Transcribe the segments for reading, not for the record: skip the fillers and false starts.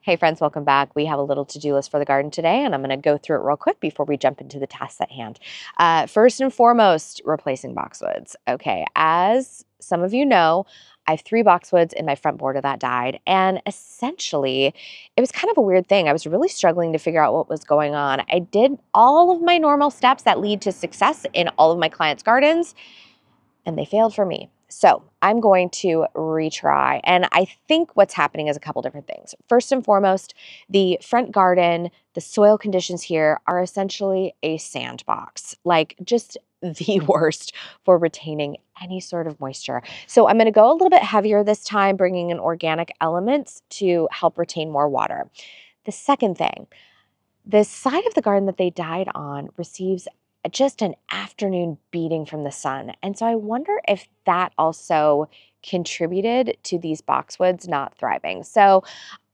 Hey friends, welcome back. We have a little to-do list for the garden today, and I'm going to go through it real quick before we jump into the tasks at hand. First and foremost, replacing boxwoods. Okay, as some of you know, I have 3 boxwoods in my front border that died, and essentially, it was kind of a weird thing. I was really struggling to figure out what was going on. I did all of my normal steps that lead to success in all of my clients' gardens, and they failed for me. So I'm going to retry. And I think what's happening is a couple different things. First and foremost, the front garden, the soil conditions here are essentially a sandbox, like just the worst for retaining any sort of moisture. So I'm going to go a little bit heavier this time, bringing in organic elements to help retain more water. The second thing, the side of the garden that they died on receives just an afternoon beating from the sun. And so I wonder if that also contributed to these boxwoods not thriving. So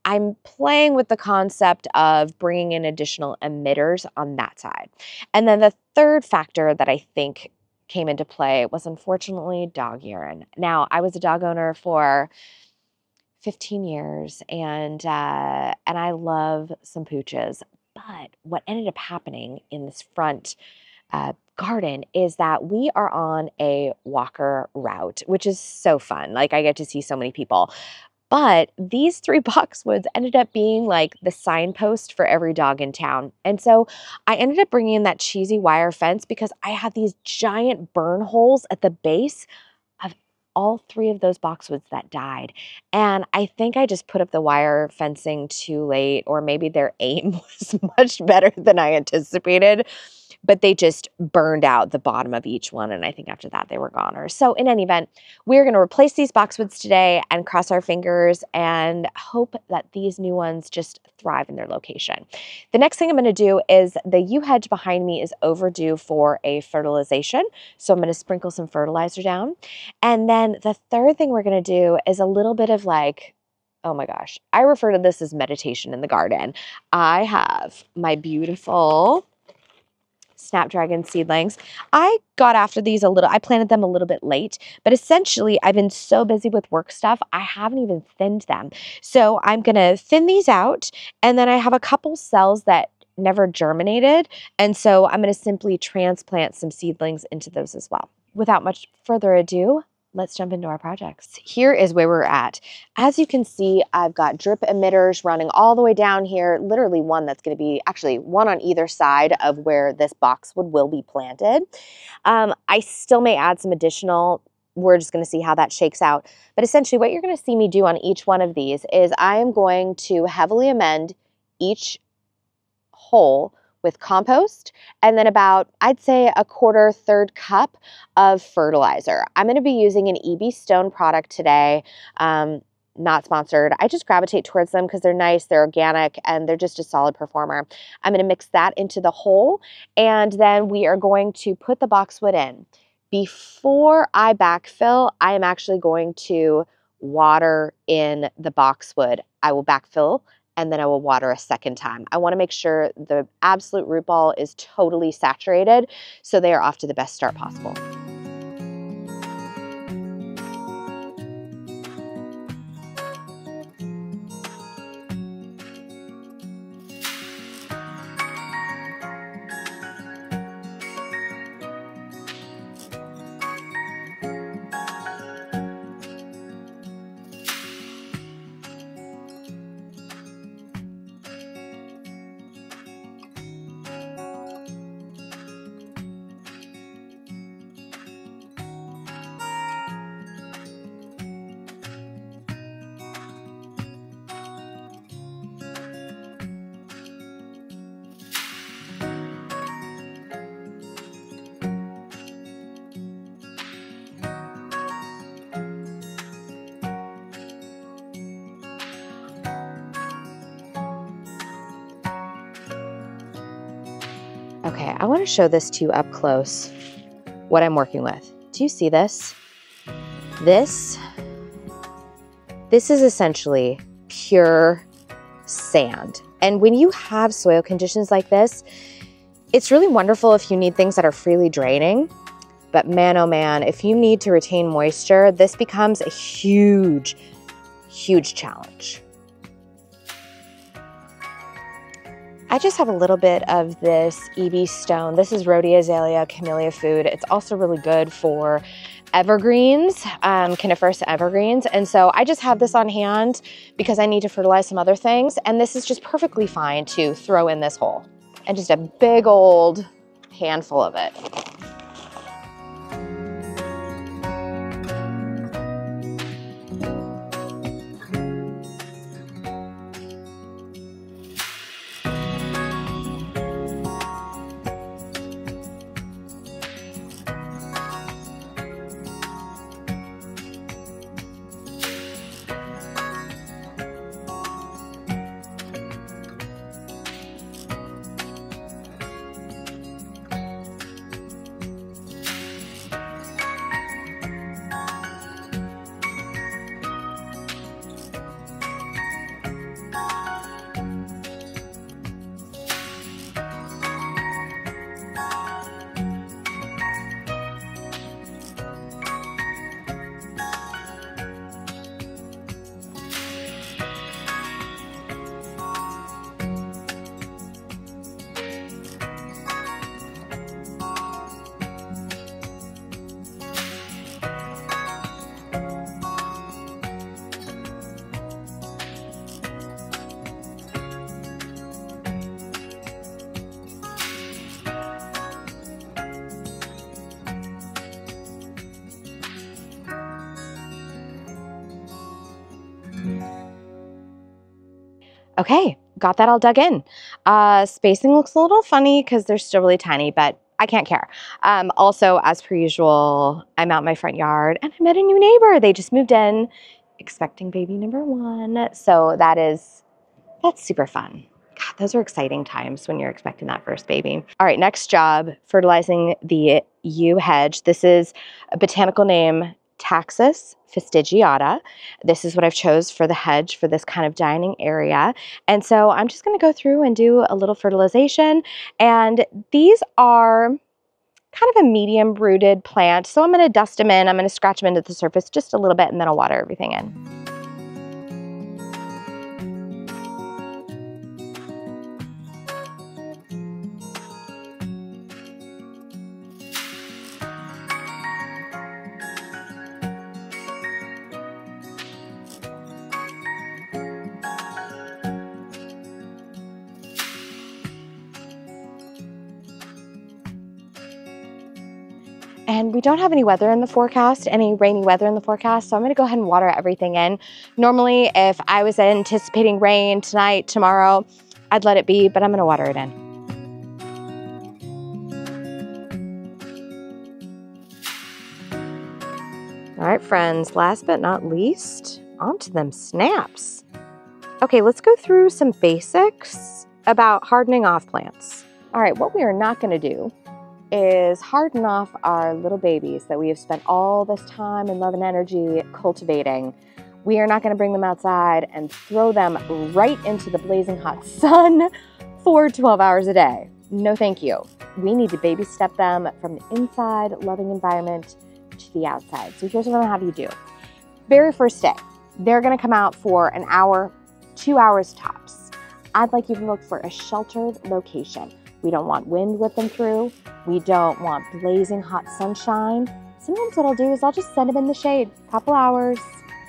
I'm playing with the concept of bringing in additional emitters on that side. And then the third factor that I think came into play was unfortunately dog urine. Now, I was a dog owner for 15 years and I love some pooches. But what ended up happening in this front garden is that we are on a walker route, which is so fun. Like I get to see so many people. But these 3 boxwoods ended up being like the signpost for every dog in town. And so I ended up bringing in that cheesy wire fence because I had these giant burn holes at the base of all 3 of those boxwoods that died. And I think I just put up the wire fencing too late, or maybe their aim was much better than I anticipated. But they just burned out the bottom of each one. And I think after that, they were goners. So in any event, we're going to replace these boxwoods today and cross our fingers and hope that these new ones just thrive in their location. The next thing I'm going to do is the yew hedge behind me is overdue for a fertilization. So I'm going to sprinkle some fertilizer down. And then the third thing we're going to do is a little bit of like, oh my gosh, I refer to this as meditation in the garden. I have my beautiful Snapdragon seedlings. I got after these I planted them a little bit late, but essentially I've been so busy with work stuff, I haven't even thinned them. So I'm going to thin these out, and then I have a couple cells that never germinated. And so I'm going to simply transplant some seedlings into those as well. Without much further ado, let's jump into our projects. Here is where we're at. As you can see, I've got drip emitters running all the way down here, literally one that's going to be actually one on either side of where this boxwood will be planted. I still may add some additional. We're just going to see how that shakes out. But essentially what you're going to see me do on each one of these is I am going to heavily amend each hole with compost, and then about, I'd say, a quarter, third cup of fertilizer. I'm going to be using an EB Stone product today, not sponsored. I just gravitate towards them because they're nice, they're organic, and they're just a solid performer. I'm going to mix that into the hole, and then we are going to put the boxwood in. Before I backfill, I am actually going to water in the boxwood. I will backfill, and then I will water a second time. I want to make sure the absolute root ball is totally saturated so they are off to the best start possible. Okay, I want to show this to you up close, what I'm working with. Do you see this? This is essentially pure sand. And when you have soil conditions like this, it's really wonderful if you need things that are freely draining. But man, oh man, if you need to retain moisture, this becomes a huge, huge challenge. I just have a little bit of this EB stone. This is Rhodea azalea camellia food. It's also really good for evergreens, coniferous evergreens. And so I just have this on hand because I need to fertilize some other things. And this is just perfectly fine to throw in this hole. And just a big old handful of it. Okay, got that all dug in. Spacing looks a little funny because they're still really tiny, but I can't care. Also, as per usual, I'm out in my front yard and I met a new neighbor. They just moved in, expecting baby number 1. So that's super fun. God, those are exciting times when you're expecting that first baby. All right, next job, fertilizing the Yew Hedge. This is a botanical name, Taxus Fastigiata. This is what I've chose for the hedge for this kind of dining area. And so I'm just going to go through and do a little fertilization. And these are kind of a medium rooted plant. So I'm going to dust them in. I'm going to scratch them into the surface just a little bit and then I'll water everything in. And we don't have any weather in the forecast, any rainy weather in the forecast, so I'm gonna go ahead and water everything in. Normally, if I was anticipating rain tonight, tomorrow, I'd let it be, but I'm gonna water it in. All right, friends, last but not least, onto them snaps. Okay, let's go through some basics about hardening off plants. All right, what we are not gonna do is harden off our little babies that we have spent all this time and love and energy cultivating. We are not going to bring them outside and throw them right into the blazing hot sun for 12 hours a day. No, thank you. We need to baby step them from the inside, loving environment to the outside. So here's what I'm going to have you do. Very first day, they're going to come out for an hour, 2 hours tops. I'd like you to look for a sheltered location. We don't want wind whipping through. We don't want blazing hot sunshine. Sometimes what I'll do is I'll just set them in the shade, a couple hours,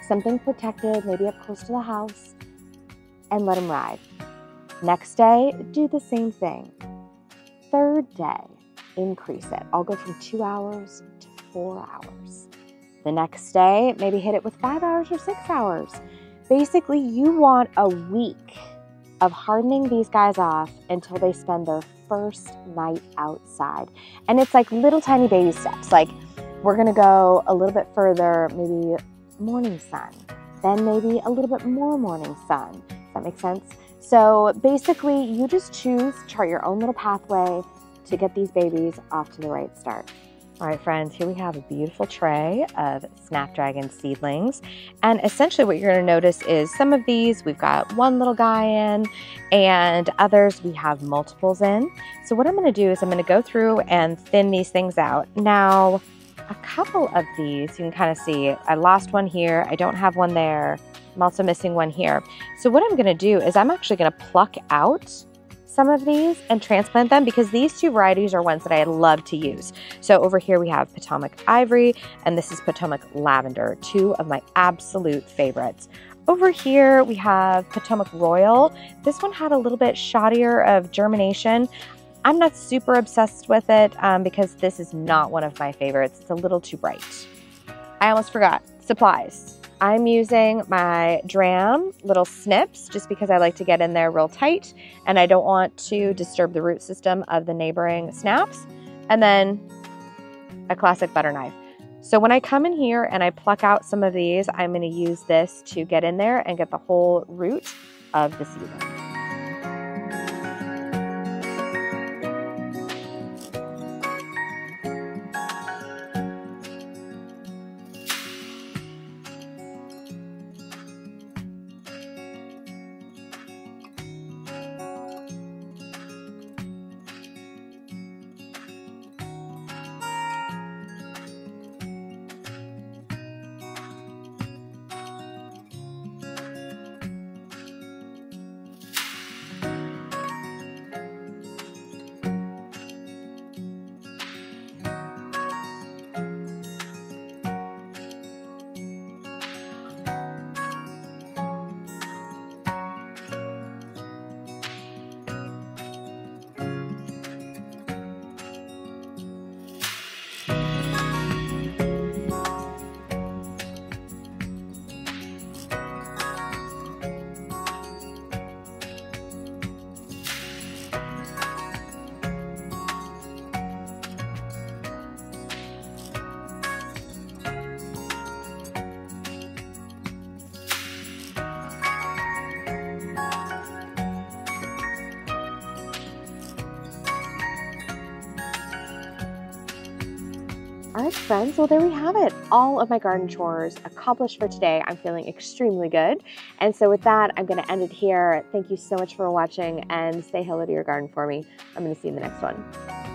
something protected, maybe up close to the house, and let them ride. Next day, do the same thing. Third day, increase it. I'll go from 2 hours to 4 hours. The next day, maybe hit it with 5 hours or 6 hours. Basically, you want a week of hardening these guys off until they spend their first night outside. And it's like little tiny baby steps. Like we're gonna go a little bit further, maybe morning sun, then maybe a little bit more morning sun. Does that make sense? So basically you just chart your own little pathway to get these babies off to the right start. All right, friends, here we have a beautiful tray of Snapdragon seedlings. And essentially what you're gonna notice is some of these, we've got one little guy in, and others we have multiples in. So what I'm gonna do is I'm gonna go through and thin these things out. Now, a couple of these, you can kind of see, I lost one here, I don't have one there, I'm also missing one here. So what I'm gonna do is I'm actually gonna pluck out some of these and transplant them because these two varieties are ones that I love to use. So over here we have Potomac Ivory and this is Potomac Lavender, two of my absolute favorites. Over here we have Potomac Royal. This one had a little bit shoddier of germination. I'm not super obsessed with it because this is not one of my favorites. It's a little too bright. I almost forgot, supplies. I'm using my Dram little snips just because I like to get in there real tight and I don't want to disturb the root system of the neighboring snaps. And then a classic butter knife. So when I come in here and I pluck out some of these, I'm going to use this to get in there and get the whole root of the seedling. All right, friends, well, there we have it. All of my garden chores accomplished for today. I'm feeling extremely good. And so with that, I'm going to end it here. Thank you so much for watching and say hello to your garden for me. I'm going to see you in the next one.